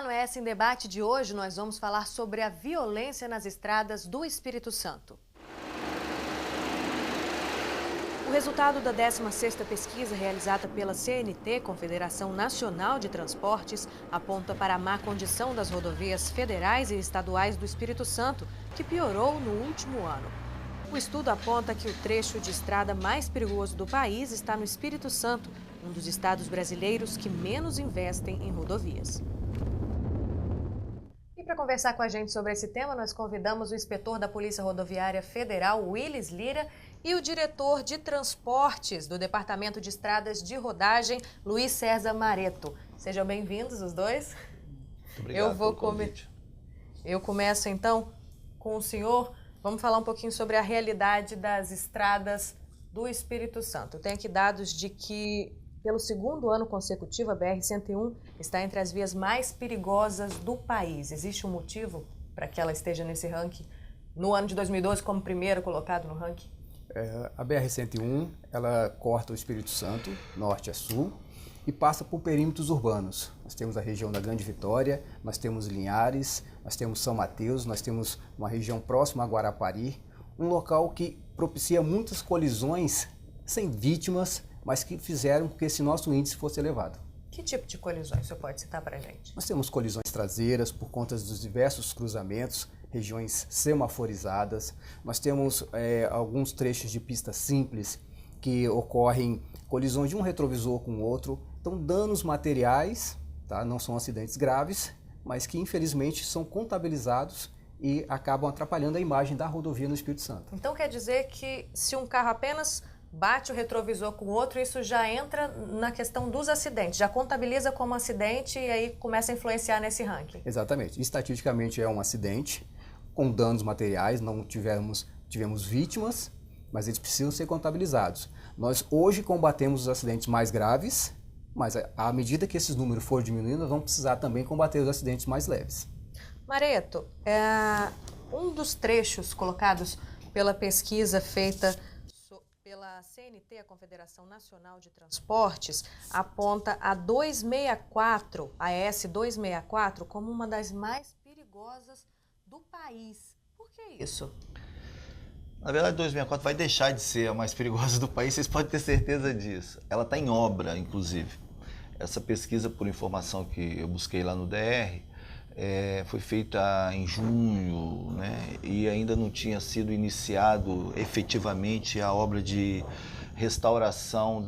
no ES em Debate de hoje, nós vamos falar sobre a violência nas estradas do Espírito Santo. O resultado da 16ª pesquisa realizada pela CNT, Confederação Nacional de Transportes, aponta para a má condição das rodovias federais e estaduais do Espírito Santo, que piorou no último ano. O estudo aponta que o trecho de estrada mais perigoso do país está no Espírito Santo, um dos estados brasileiros que menos investem em rodovias. E para conversar com a gente sobre esse tema, nós convidamos o inspetor da Polícia Rodoviária Federal, Willis Lira, e o diretor de transportes do Departamento de Estradas de Rodagem, Luiz César Mareto. Sejam bem-vindos os dois. Muito obrigado pelo convite. Eu começo então com o senhor. Vamos falar um pouquinho sobre a realidade das estradas do Espírito Santo. Eu tenho aqui dados de que, pelo segundo ano consecutivo, a BR-101 está entre as vias mais perigosas do país. Existe um motivo para que ela esteja nesse ranking, no ano de 2012, como primeiro colocado no ranking? A BR-101, ela corta o Espírito Santo, norte a sul, e passa por perímetros urbanos. Nós temos a região da Grande Vitória, nós temos Linhares, nós temos São Mateus, nós temos uma região próxima a Guarapari, um local que propicia muitas colisões sem vítimas, mas que fizeram com que esse nosso índice fosse elevado. Que tipo de colisões o senhor pode citar para a gente? Nós temos colisões traseiras por conta dos diversos cruzamentos, regiões semaforizadas. Nós temos alguns trechos de pista simples que ocorrem colisões de um retrovisor com o outro. Então, danos materiais, tá? Não são acidentes graves, mas que infelizmente são contabilizados e acabam atrapalhando a imagem da rodovia no Espírito Santo. Então quer dizer que se um carro apenas bate o retrovisor com o outro, isso já entra na questão dos acidentes, já contabiliza como acidente e aí começa a influenciar nesse ranking? Exatamente. Estatisticamente é um acidente com danos materiais, não tivemos vítimas, mas eles precisam ser contabilizados. Nós hoje combatemos os acidentes mais graves, mas à medida que esses números forem diminuindo, nós vamos precisar também combater os acidentes mais leves. Mareto, um dos trechos colocados pela pesquisa feita pela CNT, a Confederação Nacional de Transportes, aponta a 264, a ES 264, como uma das mais perigosas do país. Por que isso? Na verdade, a 264 vai deixar de ser a mais perigosa do país, vocês podem ter certeza disso. Ela está em obra, inclusive. Essa pesquisa, por informação que eu busquei lá no DR, foi feita em junho, né, e ainda não tinha sido iniciado efetivamente a obra de restauração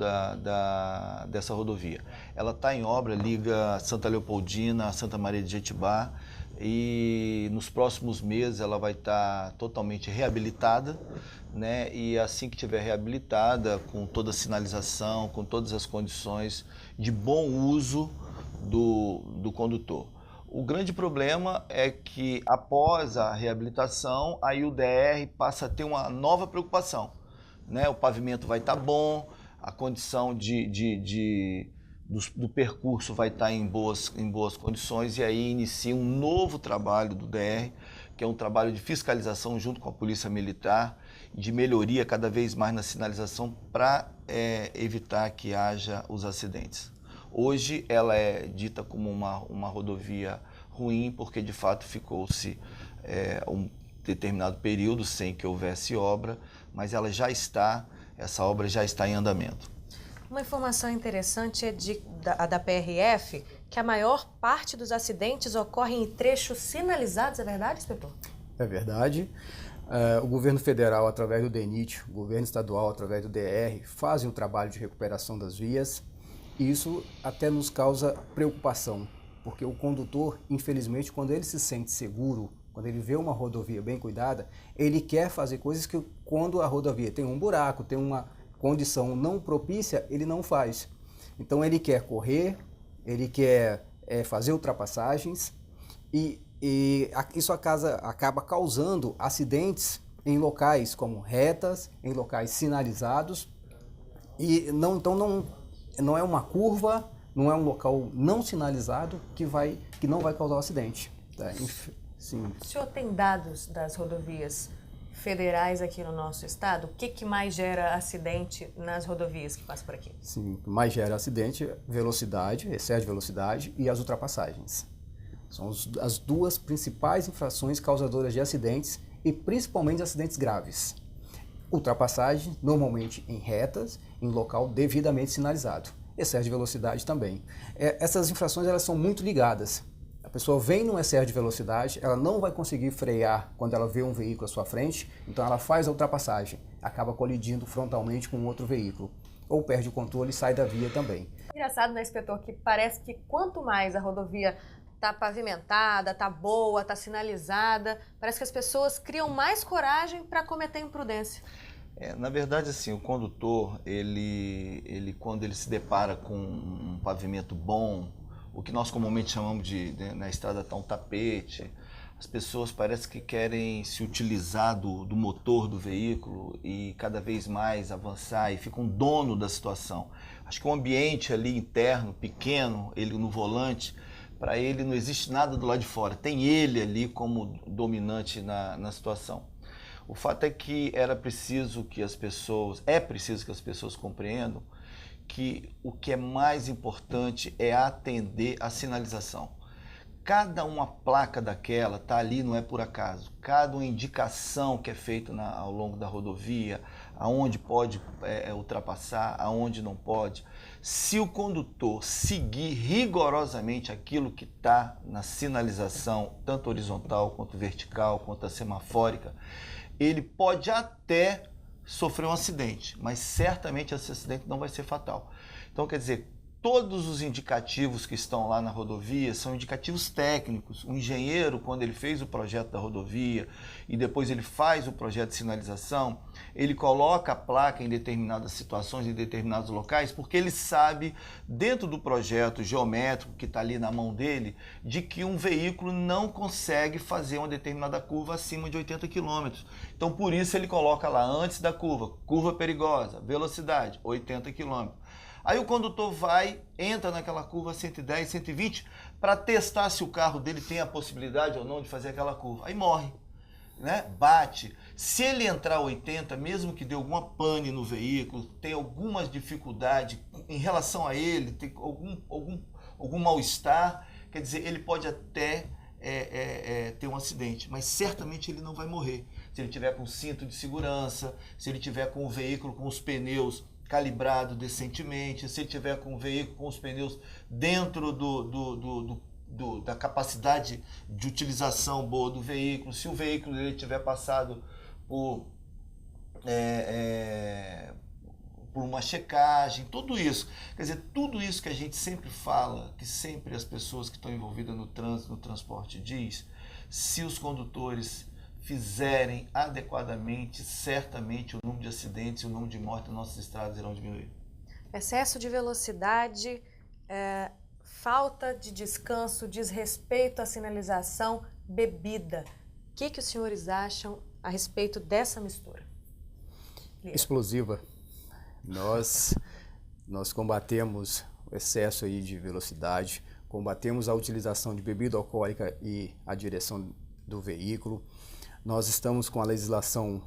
dessa rodovia. Ela está em obra, liga Santa Leopoldina a Santa Maria de Jetibá, e nos próximos meses ela vai estar totalmente reabilitada, né, e assim que estiver reabilitada, com toda a sinalização, com todas as condições de bom uso do condutor. O grande problema é que após a reabilitação, aí o DR passa a ter uma nova preocupação, né? O pavimento vai estar bom, a condição do percurso vai estar em boas condições, e aí inicia um novo trabalho do DR, que é um trabalho de fiscalização junto com a Polícia Militar, de melhoria cada vez mais na sinalização para evitar que haja os acidentes. Hoje ela é dita como uma rodovia ruim, porque de fato ficou-se um determinado período sem que houvesse obra, mas essa obra já está em andamento. Uma informação interessante é a da PRF, que a maior parte dos acidentes ocorrem em trechos sinalizados, é verdade, inspetor? É verdade. O governo federal, através do DENIT, o governo estadual, através do DR, fazem um trabalho de recuperação das vias. E isso até nos causa preocupação, porque o condutor, infelizmente, quando ele se sente seguro, quando ele vê uma rodovia bem cuidada, ele quer fazer coisas que quando a rodovia tem um buraco, tem uma condição não propícia, ele não faz. Então ele quer correr, ele quer fazer ultrapassagens e isso acaba causando acidentes em locais como retas, em locais sinalizados, e não é uma curva, não é um local não sinalizado que não vai causar um acidente. Tá? Sim. O senhor tem dados das rodovias federais aqui no nosso estado? O que mais gera acidente nas rodovias que passam por aqui? Sim, o que mais gera acidente é velocidade, excesso de velocidade e as ultrapassagens. São as duas principais infrações causadoras de acidentes e principalmente acidentes graves. Ultrapassagem, normalmente em retas, em local devidamente sinalizado. Excesso de velocidade também. Essas infrações elas são muito ligadas. A pessoa vem num excesso de velocidade, ela não vai conseguir frear quando ela vê um veículo à sua frente, então ela faz a ultrapassagem, acaba colidindo frontalmente com outro veículo. Ou perde o controle e sai da via também. Engraçado, né, inspetor, que parece que quanto mais a rodovia está pavimentada, está boa, está sinalizada, parece que as pessoas criam mais coragem para cometer imprudência. Na verdade, assim, o condutor, ele quando ele se depara com um pavimento bom, o que nós comumente chamamos de, né, na estrada tá um tapete, as pessoas parece que querem se utilizar do motor do veículo e cada vez mais avançar e ficam dono da situação. Acho que o ambiente ali interno, pequeno, ele no volante, para ele não existe nada do lado de fora, tem ele ali como dominante na situação. O fato é que é preciso que as pessoas compreendam que o que é mais importante é atender a sinalização. Cada uma placa daquela está ali, não é por acaso. Cada uma indicação que é feita ao longo da rodovia, aonde pode ultrapassar, aonde não pode. Se o condutor seguir rigorosamente aquilo que está na sinalização, tanto horizontal quanto vertical, quanto a semafórica, ele pode até sofrer um acidente, mas certamente esse acidente não vai ser fatal. Então, quer dizer, todos os indicativos que estão lá na rodovia são indicativos técnicos. O engenheiro, quando ele fez o projeto da rodovia e depois ele faz o projeto de sinalização, ele coloca a placa em determinadas situações, em determinados locais, porque ele sabe, dentro do projeto geométrico que está ali na mão dele, de que um veículo não consegue fazer uma determinada curva acima de 80 km. Então, por isso ele coloca lá antes da curva perigosa, velocidade, 80 km. Aí o condutor entra naquela curva 110, 120 para testar se o carro dele tem a possibilidade ou não de fazer aquela curva. Aí morre, né? Bate. Se ele entrar 80, mesmo que dê alguma pane no veículo, tem alguma dificuldade em relação a ele, tem algum mal-estar, quer dizer, ele pode até ter um acidente, mas certamente ele não vai morrer. Se ele tiver com cinto de segurança, se ele tiver com o veículo com os pneus calibrado decentemente, se ele tiver com o veículo com os pneus dentro da capacidade de utilização boa do veículo, se o veículo dele tiver passado por uma checagem, tudo isso. Quer dizer, tudo isso que a gente sempre fala, que sempre as pessoas que estão envolvidas no trânsito, no transporte diz, se os condutores fizerem adequadamente, certamente o número de acidentes e o número de mortes nas nossas estradas irão diminuir. Excesso de velocidade, falta de descanso, desrespeito à sinalização, bebida. O que os senhores acham a respeito dessa mistura? Explosiva. Nós combatemos o excesso aí de velocidade, combatemos a utilização de bebida alcoólica e a direção do veículo. Nós estamos com a legislação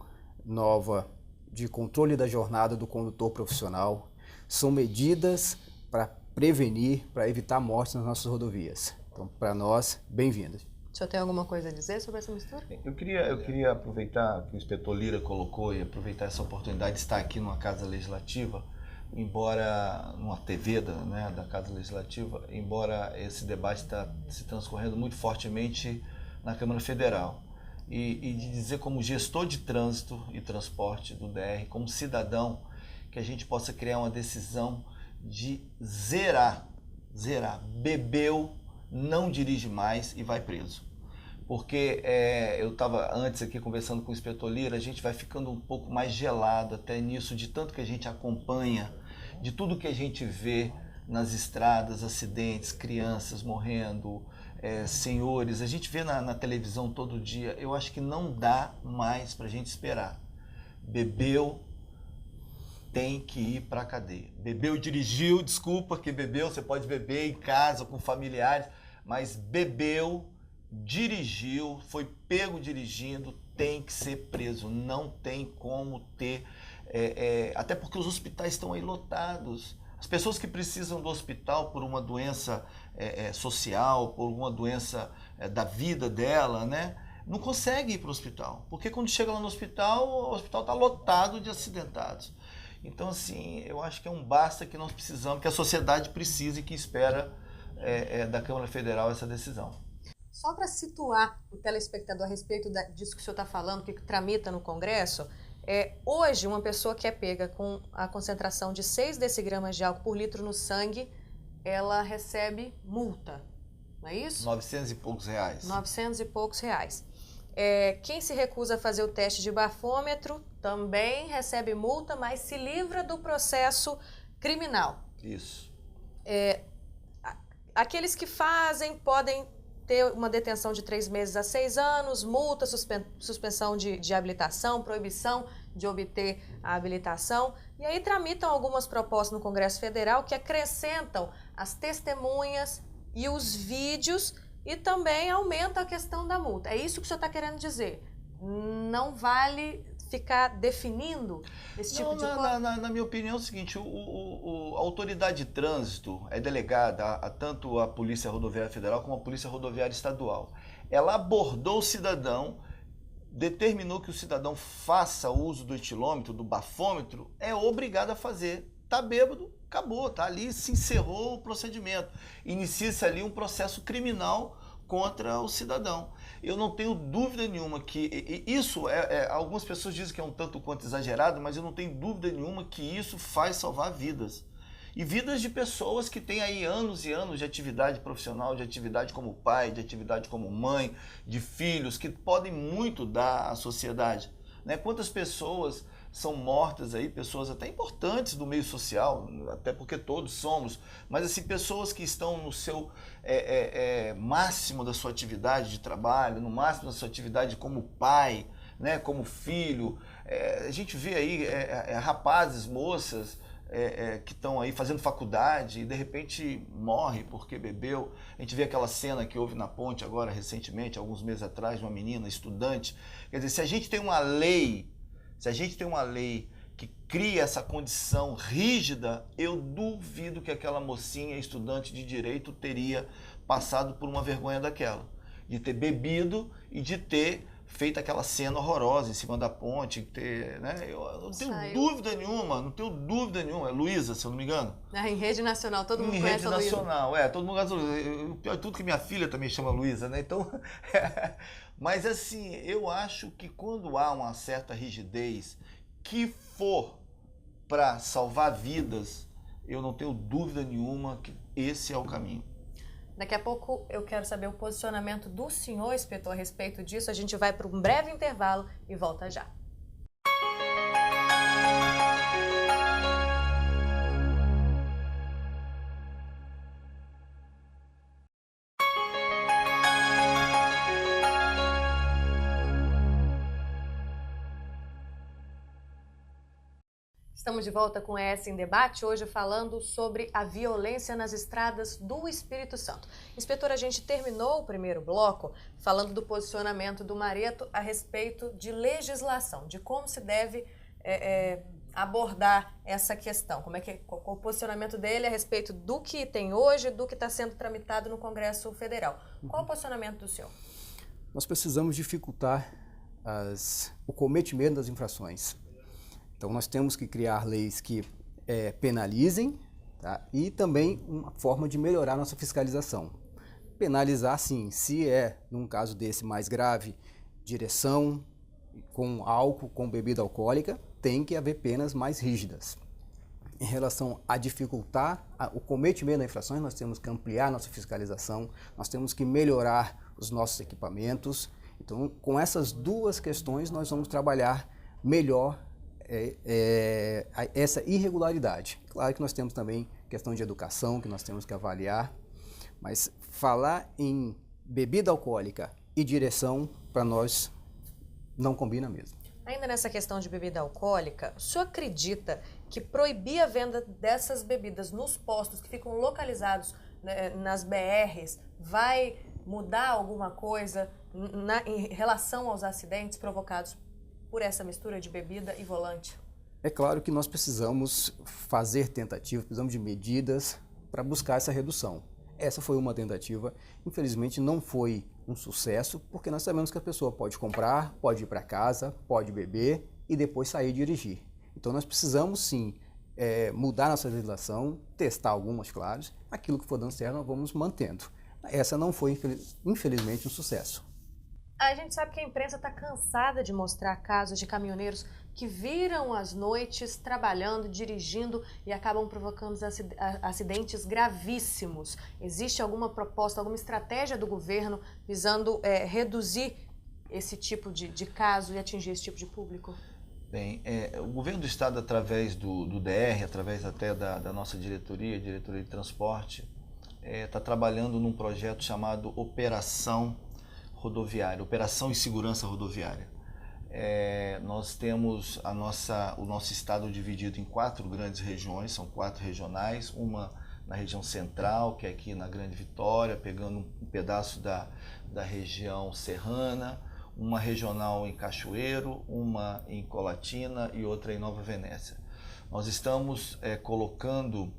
nova de controle da jornada do condutor profissional. São medidas para prevenir, para evitar mortes nas nossas rodovias. Então, para nós, bem-vindas. O senhor tem alguma coisa a dizer sobre essa mistura? Eu queria aproveitar que o inspetor Lira colocou e aproveitar essa oportunidade de estar aqui numa Casa Legislativa, embora numa TV da Casa Legislativa, embora esse debate está se transcorrendo muito fortemente na Câmara Federal. E de dizer como gestor de trânsito e transporte do DR, como cidadão, que a gente possa criar uma decisão de zerar. Bebeu, não dirige mais e vai preso. Porque eu estava antes aqui conversando com o inspetor Lira, a gente vai ficando um pouco mais gelado até nisso, de tanto que a gente acompanha, de tudo que a gente vê nas estradas, acidentes, crianças morrendo, senhores, a gente vê na televisão todo dia. Eu acho que não dá mais para a gente esperar. Bebeu, tem que ir para a cadeia. Bebeu, dirigiu, desculpa que bebeu, você pode beber em casa com familiares, mas bebeu, dirigiu, foi pego dirigindo, tem que ser preso. Não tem como ter, até porque os hospitais estão aí lotados. As pessoas que precisam do hospital por uma doença social, por uma doença da vida dela, né? Não conseguem ir para o hospital, porque quando chega lá no hospital, o hospital está lotado de acidentados. Então, assim, eu acho que é um basta que nós precisamos, que a sociedade precisa e que espera da Câmara Federal essa decisão. Só para situar o telespectador a respeito disso que o senhor está falando, que tramita no Congresso, hoje uma pessoa que é pega com a concentração de 6 decigramas de álcool por litro no sangue, ela recebe multa, não é isso? 900 e poucos reais. 900 e poucos reais. Quem se recusa a fazer o teste de bafômetro também recebe multa, mas se livra do processo criminal. Isso. Aqueles que fazem podem ter uma detenção de 3 meses a 6 anos, multa, suspensão de habilitação, proibição de obter a habilitação. E aí tramitam algumas propostas no Congresso Federal que acrescentam as testemunhas e os vídeos e também aumenta a questão da multa. É isso que o senhor está querendo dizer? Não vale ficar definindo esse tipo de coisa? Na minha opinião é o seguinte, a autoridade de trânsito é delegada tanto a Polícia Rodoviária Federal como a Polícia Rodoviária Estadual. Ela abordou o cidadão, determinou que o cidadão faça uso do etilômetro, do bafômetro, é obrigado a fazer. Está bêbado, acabou, tá ali, se encerrou o procedimento. Inicia-se ali um processo criminal contra o cidadão. Eu não tenho dúvida nenhuma que isso algumas pessoas dizem que é um tanto quanto exagerado, mas eu não tenho dúvida nenhuma que isso faz salvar vidas. E vidas de pessoas que têm aí anos e anos de atividade profissional, de atividade como pai, de atividade como mãe, de filhos, que podem muito dar à sociedade. Né? Quantas pessoas são mortas aí, pessoas até importantes do meio social, até porque todos somos, mas assim, pessoas que estão no seu máximo da sua atividade de trabalho, no máximo da sua atividade como pai, né, como filho. A gente vê aí rapazes, moças que estão aí fazendo faculdade e de repente morre porque bebeu. A gente vê aquela cena que houve na ponte agora recentemente, alguns meses atrás, de uma menina estudante. Quer dizer, se a gente tem uma lei que cria essa condição rígida, eu duvido que aquela mocinha estudante de direito teria passado por uma vergonha daquela, de ter bebido e de ter feito aquela cena horrorosa em cima da ponte, né? Eu não tenho dúvida nenhuma, é Luísa, se eu não me engano. Em rede nacional, todo mundo conhece a Luísa. Em rede nacional, todo mundo conhece a Luísa. Pior de tudo que minha filha também chama Luísa, né? Então, mas assim, eu acho que quando há uma certa rigidez, que for para salvar vidas, eu não tenho dúvida nenhuma que esse é o caminho. Daqui a pouco eu quero saber o posicionamento do senhor, inspetor, a respeito disso. A gente vai para um breve intervalo e volta já. Estamos de volta com ES em Debate, hoje falando sobre a violência nas estradas do Espírito Santo. Inspetor, a gente terminou o primeiro bloco falando do posicionamento do Mareto a respeito de legislação, de como se deve abordar essa questão, qual o posicionamento dele a respeito do que tem hoje, do que está sendo tramitado no Congresso Federal. Qual o posicionamento do senhor? Nós precisamos dificultar o cometimento das infrações. Então, nós temos que criar leis que penalizem, tá? E também uma forma de melhorar nossa fiscalização. Penalizar, sim, se num caso desse mais grave, direção com álcool, com bebida alcoólica, tem que haver penas mais rígidas. Em relação a dificultar o cometimento das infrações, nós temos que ampliar nossa fiscalização, nós temos que melhorar os nossos equipamentos. Então, com essas duas questões, nós vamos trabalhar melhor essa irregularidade. Claro que nós temos também questão de educação que nós temos que avaliar, mas falar em bebida alcoólica e direção, para nós, não combina mesmo. Ainda nessa questão de bebida alcoólica, o senhor acredita que proibir a venda dessas bebidas nos postos que ficam localizados nas BRs vai mudar alguma coisa em relação aos acidentes provocados por essa mistura de bebida e volante? É claro que nós precisamos fazer tentativas, precisamos de medidas para buscar essa redução. Essa foi uma tentativa, infelizmente não foi um sucesso, porque nós sabemos que a pessoa pode comprar, pode ir para casa, pode beber e depois sair e dirigir. Então nós precisamos sim mudar nossa legislação, testar algumas, claro, aquilo que for dando certo nós vamos mantendo. Essa não foi, infelizmente, um sucesso. A gente sabe que a imprensa está cansada de mostrar casos de caminhoneiros que viram as noites trabalhando, dirigindo e acabam provocando acidentes gravíssimos. Existe alguma proposta, alguma estratégia do governo visando reduzir esse tipo de caso e atingir esse tipo de público? Bem, o governo do estado, através do DR, através até da nossa diretoria de transporte, está trabalhando num projeto chamado Operação Rodoviária, Operação e Segurança Rodoviária. Nós temos o nosso estado dividido em 4 grandes regiões, são 4 regionais, uma na região central, que é aqui na Grande Vitória, pegando um pedaço da região serrana, uma regional em Cachoeiro, uma em Colatina e outra em Nova Venécia. Nós estamos colocando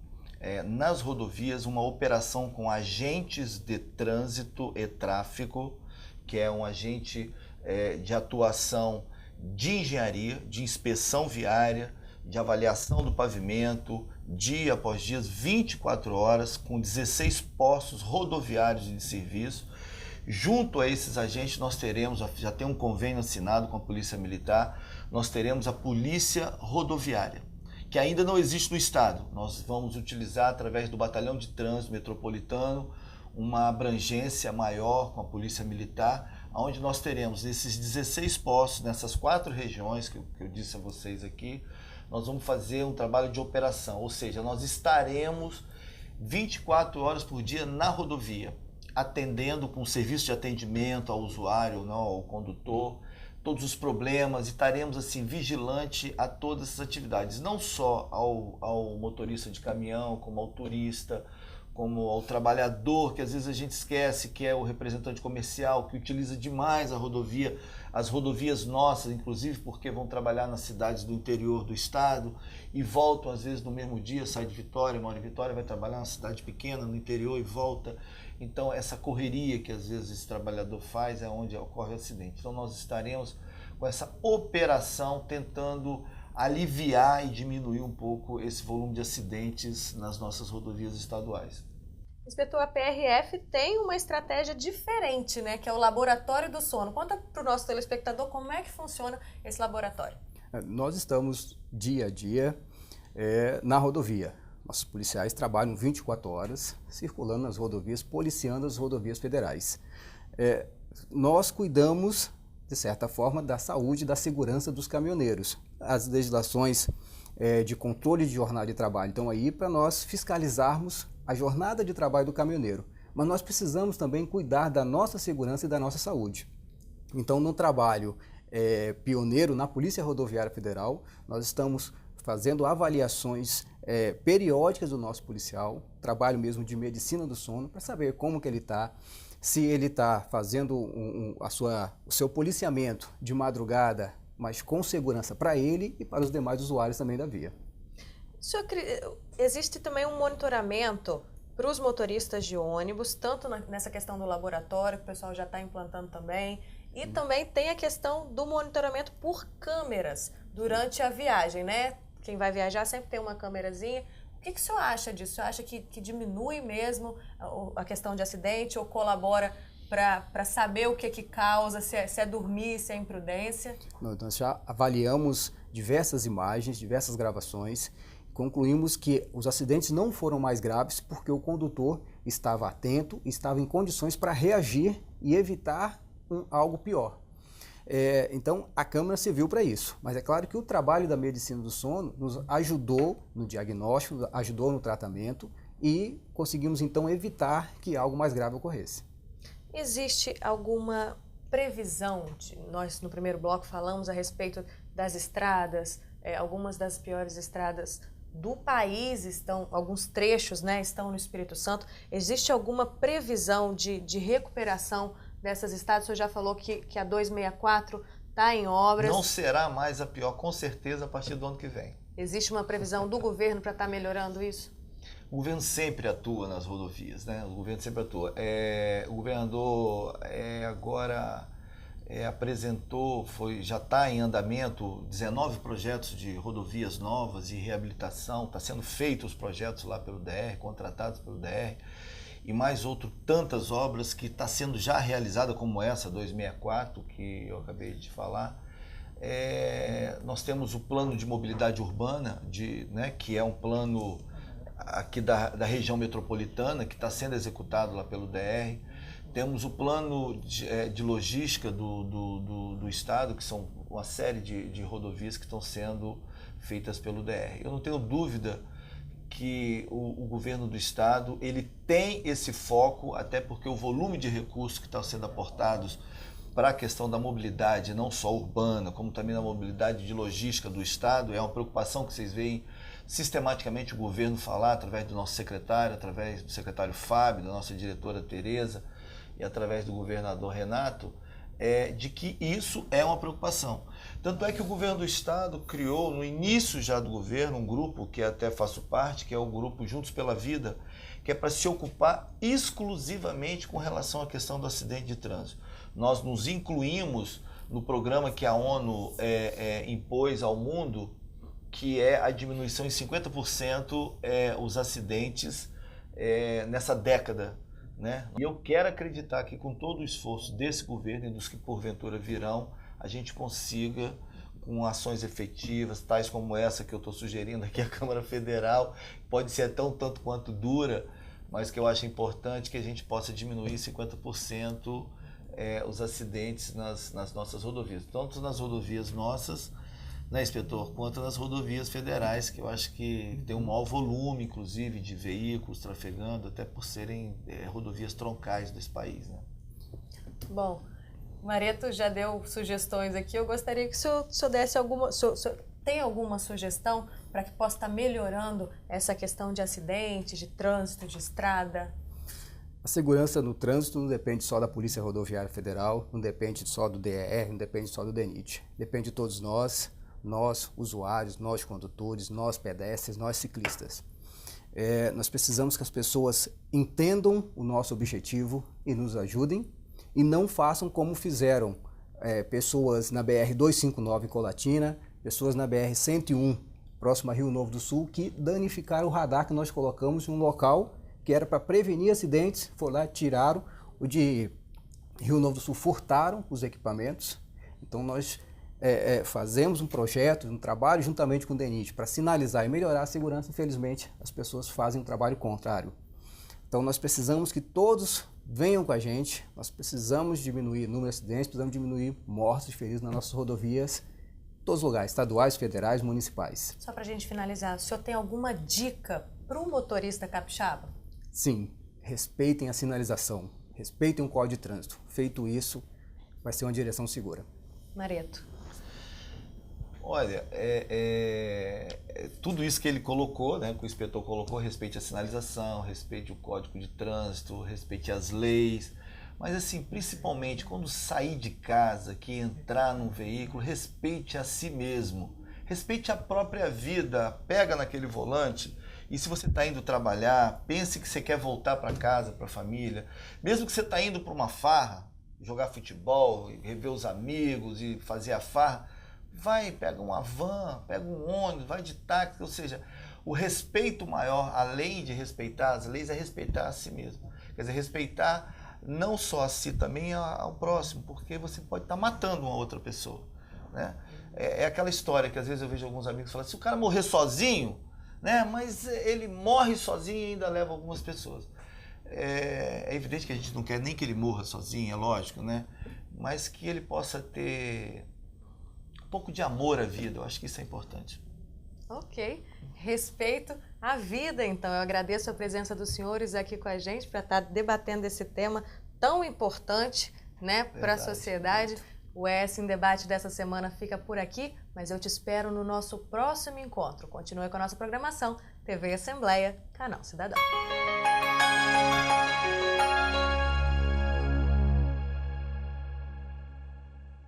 nas rodovias uma operação com agentes de trânsito e tráfego, que é um agente de atuação de engenharia, de inspeção viária, de avaliação do pavimento, dia após dia, 24 horas, com 16 postos rodoviários de serviço. Junto a esses agentes nós teremos, já tem um convênio assinado com a Polícia Militar, nós teremos a Polícia Rodoviária, que ainda não existe no estado. Nós vamos utilizar, através do Batalhão de Trânsito Metropolitano, uma abrangência maior com a Polícia Militar, onde nós teremos esses 16 postos, nessas 4 regiões que eu disse a vocês aqui, nós vamos fazer um trabalho de operação, ou seja, nós estaremos 24 horas por dia na rodovia, atendendo com serviço de atendimento ao usuário, não, ao condutor, todos os problemas, e estaremos assim vigilante a todas essas atividades, não só ao motorista de caminhão, como ao turista, como ao trabalhador, que às vezes a gente esquece, que é o representante comercial, que utiliza demais a rodovia, as rodovias nossas, inclusive porque vão trabalhar nas cidades do interior do estado e voltam às vezes no mesmo dia, sai de Vitória, mora em Vitória, vai trabalhar numa cidade pequena no interior e volta. Então essa correria que às vezes esse trabalhador faz é onde ocorre o acidente. Então nós estaremos com essa operação tentando aliviar e diminuir um pouco esse volume de acidentes nas nossas rodovias estaduais. Inspetor, a PRF tem uma estratégia diferente, né, que é o Laboratório do Sono. Conta para o nosso telespectador como é que funciona esse laboratório. Nós estamos dia a dia na rodovia. Nossos policiais trabalham 24 horas circulando nas rodovias, policiando as rodovias federais. Nós cuidamos, de certa forma, da saúde e da segurança dos caminhoneiros. As legislações de controle de jornada de trabalho estão aí para nós fiscalizarmos a jornada de trabalho do caminhoneiro. Mas nós precisamos também cuidar da nossa segurança e da nossa saúde. Então, no trabalho pioneiro na Polícia Rodoviária Federal, nós estamos fazendo avaliações periódicas do nosso policial, trabalho mesmo de medicina do sono, para saber como que ele está, se ele está fazendo o seu policiamento de madrugada, mas com segurança para ele e para os demais usuários também da via. Existe também um monitoramento para os motoristas de ônibus, tanto nessa questão do laboratório, que o pessoal já está implantando também, e também tem a questão do monitoramento por câmeras durante a viagem, né? Quem vai viajar sempre tem uma câmerazinha. O que o senhor acha disso? O senhor acha que diminui mesmo a questão de acidente ou colabora para saber o que causa, se é dormir, se é imprudência? Nós já avaliamos diversas imagens, diversas gravações, concluímos que os acidentes não foram mais graves porque o condutor estava atento, estava em condições para reagir e evitar algo pior. Então, a câmera serviu para isso, mas é claro que o trabalho da medicina do sono nos ajudou no diagnóstico, ajudou no tratamento e conseguimos então evitar que algo mais grave ocorresse. Existe alguma previsão? Nós no primeiro bloco falamos a respeito das estradas, algumas das piores estradas do país alguns trechos, né, estão no Espírito Santo. Existe alguma previsão de recuperação dessas estradas? O senhor já falou que a 264 está em obras. Não será mais a pior, com certeza, a partir do ano que vem. Existe uma previsão do governo para estar melhorando isso? O governo sempre atua nas rodovias, né? O governo sempre atua. O governador agora apresentou, já está em andamento 19 projetos de rodovias novas e reabilitação. Está sendo feitos os projetos lá pelo DR, contratados pelo DR. E mais tantas obras que está sendo já realizada, como essa, 264, que eu acabei de falar. Nós temos o plano de mobilidade urbana, que é um plano aqui da região metropolitana, que está sendo executado lá pelo DR. Temos o plano de logística do Estado, que são uma série de rodovias que estão sendo feitas pelo DR. Eu não tenho dúvida que o governo do Estado ele tem esse foco, até porque o volume de recursos que estão sendo aportados para a questão da mobilidade, não só urbana, como também na mobilidade de logística do Estado, é uma preocupação que vocês veem sistematicamente o governo falar através do nosso secretário, através do secretário Fábio, da nossa diretora Tereza e através do governador Renato, de que isso é uma preocupação. Tanto é que o governo do Estado criou, no início já do governo, um grupo que até faço parte, que é o grupo Juntos pela Vida, que é para se ocupar exclusivamente com relação à questão do acidente de trânsito. Nós nos incluímos no programa que a ONU impôs ao mundo, que é a diminuição em 50% os acidentes nessa década. Né? E eu quero acreditar que com todo o esforço desse governo e dos que porventura virão, a gente consiga, com ações efetivas, tais como essa que eu estou sugerindo aqui à Câmara Federal, pode ser tão tanto quanto dura, mas que eu acho importante que a gente possa diminuir 50% os acidentes nas nossas rodovias, tanto nas rodovias nossas, né, inspetor, quanto nas rodovias federais, que eu acho que tem um maior volume, inclusive, de veículos trafegando, até por serem rodovias troncais desse país. Né? Bom, Mareto já deu sugestões aqui, eu gostaria que o senhor desse alguma... Tem alguma sugestão para que possa estar melhorando essa questão de acidentes, de trânsito, de estrada? A segurança no trânsito não depende só da Polícia Rodoviária Federal, não depende só do DR, não depende só do DENIT. Depende de todos nós usuários, nós condutores, nós pedestres, nós ciclistas. Nós precisamos que as pessoas entendam o nosso objetivo e nos ajudem e não façam como fizeram pessoas na BR-259 em Colatina, pessoas na BR-101 próximo a Rio Novo do Sul, que danificaram o radar que nós colocamos em um local que era para prevenir acidentes, foram lá, tiraram. O de Rio Novo do Sul furtaram os equipamentos. Então nós fazemos um projeto, um trabalho juntamente com o DENIT para sinalizar e melhorar a segurança. Infelizmente, as pessoas fazem um trabalho contrário. Então nós precisamos que todos venham com a gente, nós precisamos diminuir o número de acidentes, precisamos diminuir mortos e feridos nas nossas rodovias, todos os lugares, estaduais, federais, municipais. Só para a gente finalizar, o senhor tem alguma dica para um motorista capixaba? Sim, respeitem a sinalização, respeitem o Código de Trânsito. Feito isso, vai ser uma direção segura. Mareto. Olha, tudo isso que ele colocou, né, que o inspetor colocou, respeite a sinalização, respeite o Código de Trânsito, respeite as leis, mas assim, principalmente quando sair de casa, que entrar num veículo, respeite a si mesmo, respeite a própria vida, pega naquele volante e se você está indo trabalhar, pense que você quer voltar para casa, para a família, mesmo que você está indo para uma farra, jogar futebol, rever os amigos e fazer a farra, vai, pega uma van, pega um ônibus, vai de táxi, ou seja, o respeito maior, além de respeitar as leis, é respeitar a si mesmo. Quer dizer, respeitar não só a si, também ao próximo, porque você pode estar matando uma outra pessoa. Né? É aquela história que às vezes eu vejo alguns amigos falando, se o cara morrer sozinho, né, mas ele morre sozinho e ainda leva algumas pessoas. É evidente que a gente não quer nem que ele morra sozinho, é lógico, né? Mas que ele possa ter um pouco de amor à vida, eu acho que isso é importante. Ok, respeito à vida, então. Eu agradeço a presença dos senhores aqui com a gente para estar debatendo esse tema tão importante, né, para a sociedade. O ES em Debate dessa semana fica por aqui, mas eu te espero no nosso próximo encontro. Continue com a nossa programação, TV Assembleia, Canal Cidadão.